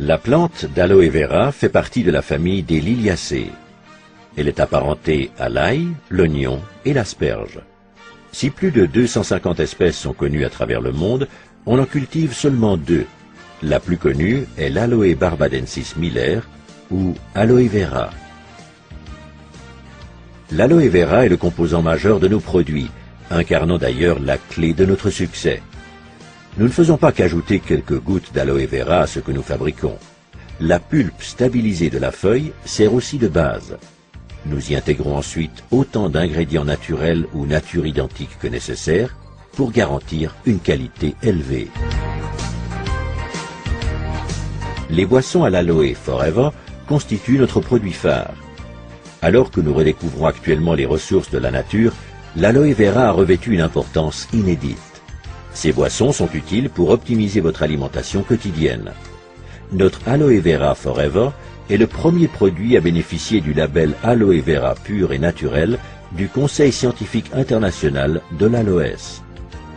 La plante d'aloe vera fait partie de la famille des Liliacées. Elle est apparentée à l'ail, l'oignon et l'asperge. Si plus de 250 espèces sont connues à travers le monde, on en cultive seulement 2. La plus connue est l'Aloe barbadensis Miller ou aloe vera. L'aloe vera est le composant majeur de nos produits, incarnant d'ailleurs la clé de notre succès. Nous ne faisons pas qu'ajouter quelques gouttes d'aloe vera à ce que nous fabriquons. La pulpe stabilisée de la feuille sert aussi de base. Nous y intégrons ensuite autant d'ingrédients naturels ou nature identiques que nécessaire pour garantir une qualité élevée. Les boissons à l'aloe Forever constituent notre produit phare. Alors que nous redécouvrons actuellement les ressources de la nature, l'aloe vera a revêtu une importance inédite. Ces boissons sont utiles pour optimiser votre alimentation quotidienne. Notre aloe vera Forever est le premier produit à bénéficier du label Aloe Vera pur et naturel du Conseil scientifique international de l'aloès.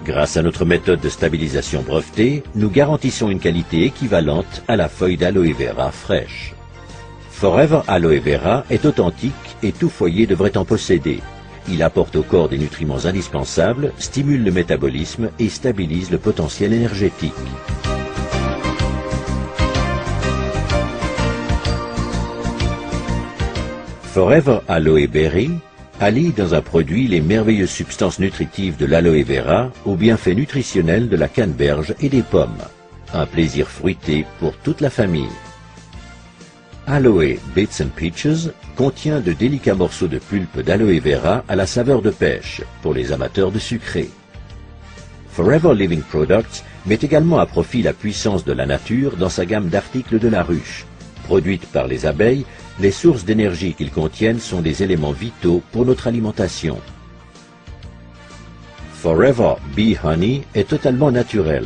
Grâce à notre méthode de stabilisation brevetée, nous garantissons une qualité équivalente à la feuille d'aloe vera fraîche. Forever Aloe Vera est authentique et tout foyer devrait en posséder. Il apporte au corps des nutriments indispensables, stimule le métabolisme et stabilise le potentiel énergétique. Forever Aloe Berry allie dans un produit les merveilleuses substances nutritives de l'aloe vera aux bienfaits nutritionnels de la canneberge et des pommes. Un plaisir fruité pour toute la famille. Aloe Bits and Peaches contient de délicats morceaux de pulpe d'aloe vera à la saveur de pêche pour les amateurs de sucré. Forever Living Products met également à profit la puissance de la nature dans sa gamme d'articles de la ruche. Produites par les abeilles, les sources d'énergie qu'ils contiennent sont des éléments vitaux pour notre alimentation. Forever Bee Honey est totalement naturel.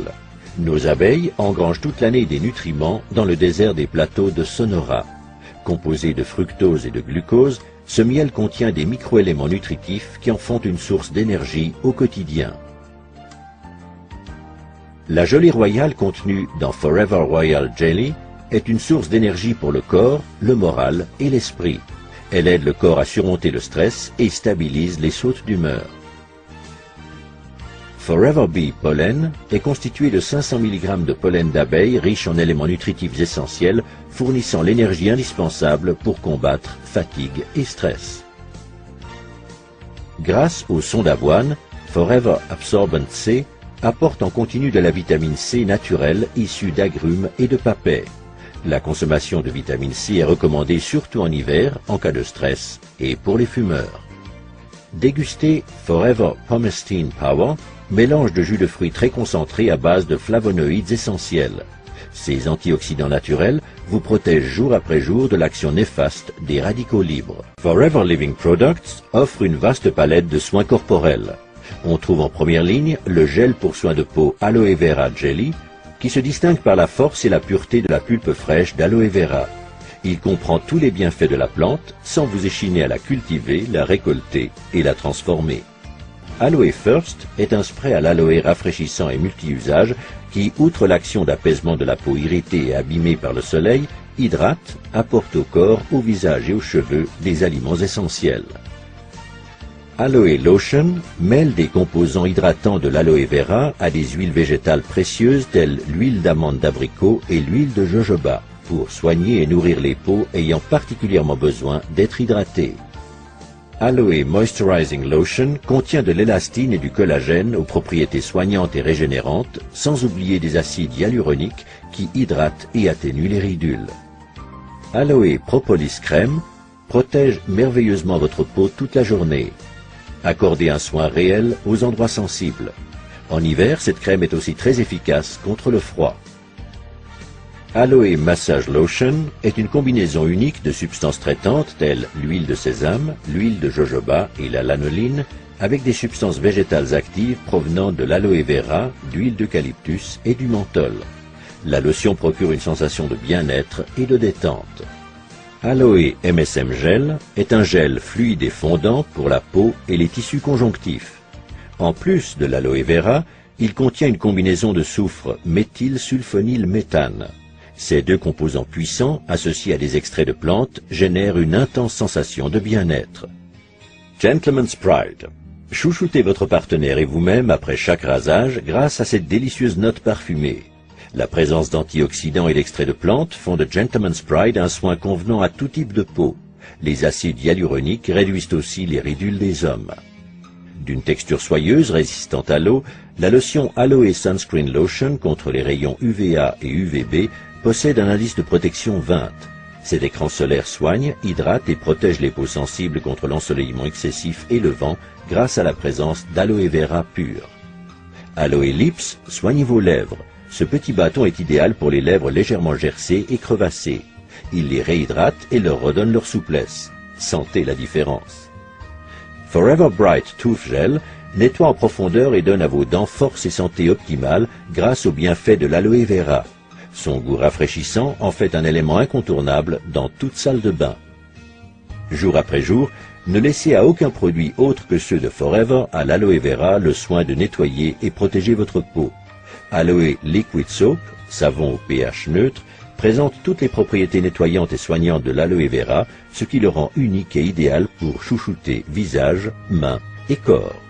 Nos abeilles engrangent toute l'année des nutriments dans le désert des plateaux de Sonora. Composé de fructose et de glucose, ce miel contient des microéléments nutritifs qui en font une source d'énergie au quotidien. La gelée royale contenue dans Forever Royal Jelly est une source d'énergie pour le corps, le moral et l'esprit. Elle aide le corps à surmonter le stress et stabilise les sautes d'humeur. Forever Bee Pollen est constitué de 500 mg de pollen d'abeilles riche en éléments nutritifs essentiels fournissant l'énergie indispensable pour combattre fatigue et stress. Grâce au son d'avoine, Forever Absorbent C apporte en continu de la vitamine C naturelle issue d'agrumes et de papaies. La consommation de vitamine C est recommandée surtout en hiver, en cas de stress, et pour les fumeurs. Dégustez Forever Pomestine Power, mélange de jus de fruits très concentré à base de flavonoïdes essentiels. Ces antioxydants naturels vous protègent jour après jour de l'action néfaste des radicaux libres. Forever Living Products offre une vaste palette de soins corporels. On trouve en première ligne le gel pour soins de peau Aloe Vera Jelly, qui se distingue par la force et la pureté de la pulpe fraîche d'aloe vera. Il comprend tous les bienfaits de la plante sans vous échiner à la cultiver, la récolter et la transformer. Aloe First est un spray à l'aloe rafraîchissant et multi-usage qui, outre l'action d'apaisement de la peau irritée et abîmée par le soleil, hydrate, apporte au corps, au visage et aux cheveux des aliments essentiels. Aloe Lotion mêle des composants hydratants de l'aloe vera à des huiles végétales précieuses telles l'huile d'amande d'abricot et l'huile de jojoba pour soigner et nourrir les peaux ayant particulièrement besoin d'être hydratées. Aloe Moisturizing Lotion contient de l'élastine et du collagène aux propriétés soignantes et régénérantes, sans oublier des acides hyaluroniques qui hydratent et atténuent les ridules. Aloe Propolis Crème protège merveilleusement votre peau toute la journée. Accordez un soin réel aux endroits sensibles. En hiver, cette crème est aussi très efficace contre le froid. Aloe Massage Lotion est une combinaison unique de substances traitantes telles l'huile de sésame, l'huile de jojoba et la lanoline, avec des substances végétales actives provenant de l'aloe vera, d'huile d'eucalyptus et du menthol. La lotion procure une sensation de bien-être et de détente. Aloe MSM Gel est un gel fluide et fondant pour la peau et les tissus conjonctifs. En plus de l'aloe vera, il contient une combinaison de soufre méthylsulfonylméthane. Ces deux composants puissants, associés à des extraits de plantes, génèrent une intense sensation de bien-être. Gentleman's Pride. Chouchoutez votre partenaire et vous-même après chaque rasage grâce à cette délicieuse note parfumée. La présence d'antioxydants et d'extraits de plantes font de Gentleman's Pride un soin convenant à tout type de peau. Les acides hyaluroniques réduisent aussi les ridules des hommes. D'une texture soyeuse résistante à l'eau, la lotion Aloe Sunscreen Lotion contre les rayons UVA et UVB possède un indice de protection 20. Cet écran solaire soigne, hydrate et protège les peaux sensibles contre l'ensoleillement excessif et le vent grâce à la présence d'aloe vera pur. Aloe Lips, soignez vos lèvres. Ce petit bâton est idéal pour les lèvres légèrement gercées et crevassées. Il les réhydrate et leur redonne leur souplesse. Sentez la différence. Forever Bright Tooth Gel nettoie en profondeur et donne à vos dents force et santé optimale grâce aux bienfaits de l'aloe vera. Son goût rafraîchissant en fait un élément incontournable dans toute salle de bain. Jour après jour, ne laissez à aucun produit autre que ceux de Forever à l'aloe vera le soin de nettoyer et protéger votre peau. Aloe Liquid Soap, savon au pH neutre, présente toutes les propriétés nettoyantes et soignantes de l'aloe vera, ce qui le rend unique et idéal pour chouchouter visage, mains et corps.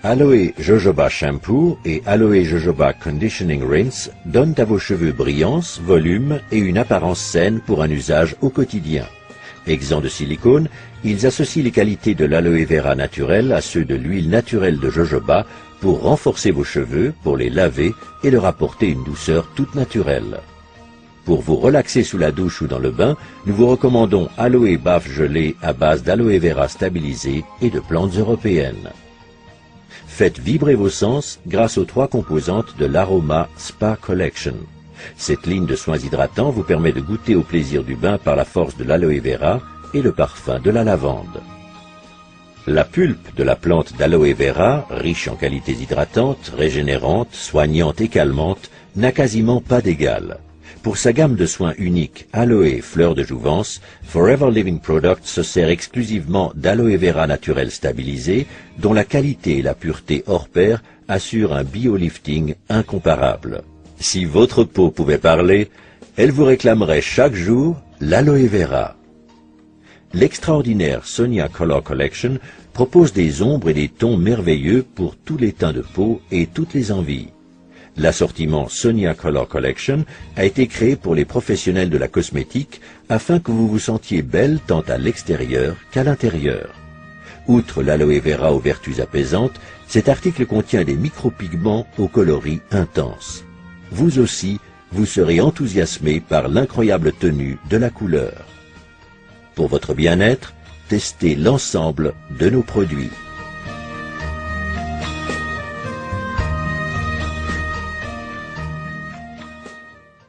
Aloe Jojoba Shampoo et Aloe Jojoba Conditioning Rinse donnent à vos cheveux brillance, volume et une apparence saine pour un usage au quotidien. Exempts de silicone, ils associent les qualités de l'aloe vera naturel à ceux de l'huile naturelle de jojoba pour renforcer vos cheveux, pour les laver et leur apporter une douceur toute naturelle. Pour vous relaxer sous la douche ou dans le bain, nous vous recommandons Aloe Baffe gelée à base d'aloe vera stabilisée et de plantes européennes. Faites vibrer vos sens grâce aux 3 composantes de l'Aroma Spa Collection. Cette ligne de soins hydratants vous permet de goûter au plaisir du bain par la force de l'aloe vera et le parfum de la lavande. La pulpe de la plante d'aloe vera, riche en qualités hydratantes, régénérantes, soignantes et calmantes, n'a quasiment pas d'égal. Pour sa gamme de soins uniques Aloe Fleur de Jouvence, Forever Living Products se sert exclusivement d'aloe vera naturel stabilisé, dont la qualité et la pureté hors pair assurent un biolifting incomparable. Si votre peau pouvait parler, elle vous réclamerait chaque jour l'aloe vera. L'extraordinaire Sonia Color Collection propose des ombres et des tons merveilleux pour tous les teints de peau et toutes les envies. L'assortiment Sonia Color Collection a été créé pour les professionnels de la cosmétique afin que vous vous sentiez belle tant à l'extérieur qu'à l'intérieur. Outre l'aloe vera aux vertus apaisantes, cet article contient des micropigments aux coloris intenses. Vous aussi, vous serez enthousiasmé par l'incroyable tenue de la couleur. Pour votre bien-être, testez l'ensemble de nos produits.